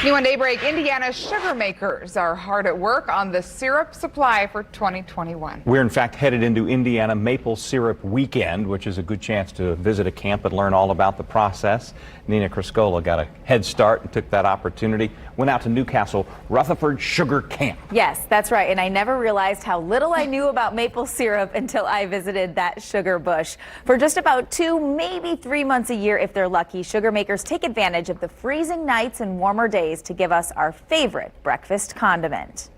New on Daybreak, Indiana sugar makers are hard at work on the syrup supply for 2021. We're in fact headed into Indiana Maple Syrup Weekend, which is a good chance to visit a camp and learn all about the process. Nina Criscola got a head start and took that opportunity. Went out to Newcastle Rutherford Sugar Camp. Yes, that's right. And I never realized how little I knew about maple syrup until I visited that sugar bush. For just about 2, maybe 3 months a year, if they're lucky, sugar makers take advantage of the freezing nights and warmer days to give us our favorite breakfast condiment.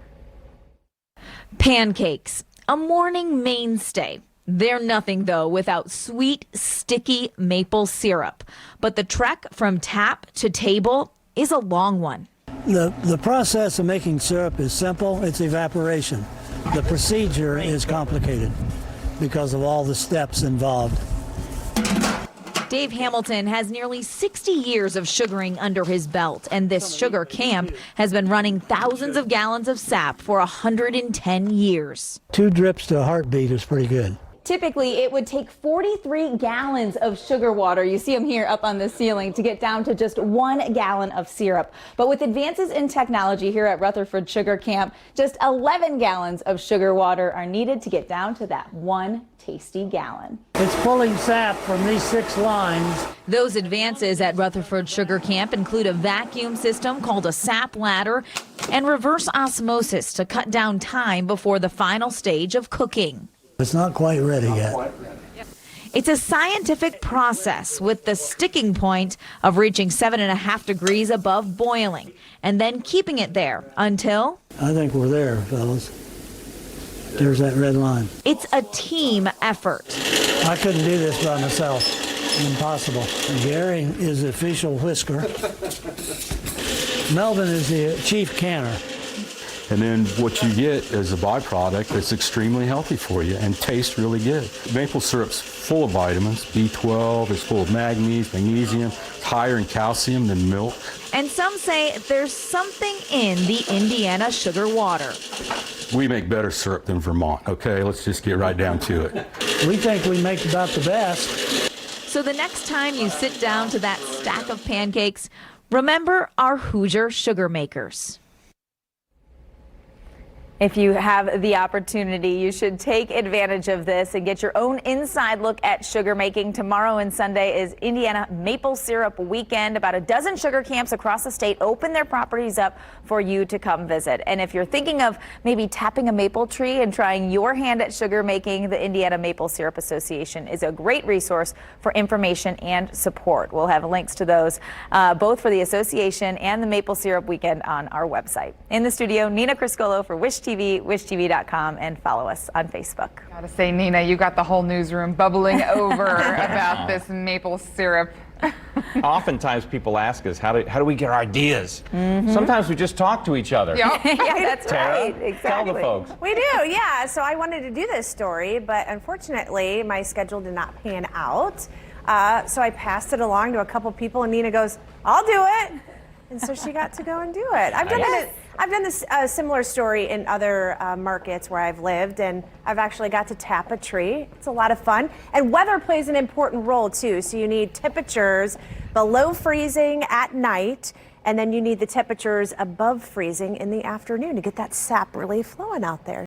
Pancakes, a morning mainstay. They're nothing, though, without sweet, sticky maple syrup. But the trek from tap to table is a long one. The process of making syrup is simple. It's evaporation. The procedure is complicated because of all the steps involved. Dave Hamilton has nearly 60 years of sugaring under his belt, and this sugar camp has been running thousands of gallons of sap for 110 years. 2 drips to a heartbeat is pretty good. Typically, it would take 43 gallons of sugar water, you see them here up on the ceiling, to get down to just 1 gallon of syrup. But with advances in technology here at Rutherford Sugar Camp, just 11 gallons of sugar water are needed to get down to that 1 tasty gallon. It's pulling sap from these 6 lines. Those advances at Rutherford Sugar Camp include a vacuum system called a sap ladder and reverse osmosis to cut down time before the final stage of cooking. It's not quite ready yet. It's a scientific process with the sticking point of reaching 7.5 degrees above boiling and then keeping it there until... I think we're there, fellas. There's that red line. It's a team effort. I couldn't do this by myself. Impossible. Gary is the official whisker. Melvin is the chief canner. And then what you get is a byproduct that's extremely healthy for you and tastes really good. Maple syrup's full of vitamins. B12, it's full of manganese, magnesium, it's higher in calcium than milk. And some say there's something in the Indiana sugar water. We make better syrup than Vermont, okay? Let's just get right down to it. We think we make about the best. So the next time you sit down to that stack of pancakes, remember our Hoosier sugar makers. If you have the opportunity, you should take advantage of this and get your own inside look at sugar making. Tomorrow and Sunday is Indiana Maple Syrup Weekend. About a dozen sugar camps across the state open their properties up for you to come visit. And if you're thinking of maybe tapping a maple tree and trying your hand at sugar making, the Indiana Maple Syrup Association is a great resource for information and support. We'll have links to those both for the association and the Maple Syrup Weekend on our website. In the studio, Nina Criscola for Wish TV, wishtv.com, and follow us on Facebook. Gotta say, Nina, you got the whole newsroom bubbling over about this maple syrup. Oftentimes people ask us, how do we get our ideas? Sometimes we just talk to each other. Yep. Yeah, that's Tara, right. Exactly. tell the folks. We do, yeah. So I wanted to do this story, but unfortunately my schedule did not pan out. So I passed it along to a couple people, and Nina goes, "I'll do it." And so she got to go and do it. I've done this similar story in other markets where I've lived, and I've actually got to tap a tree. It's a lot of fun. And weather plays an important role too. So you need temperatures below freezing at night, and then you need the temperatures above freezing in the afternoon to get that sap really flowing out there.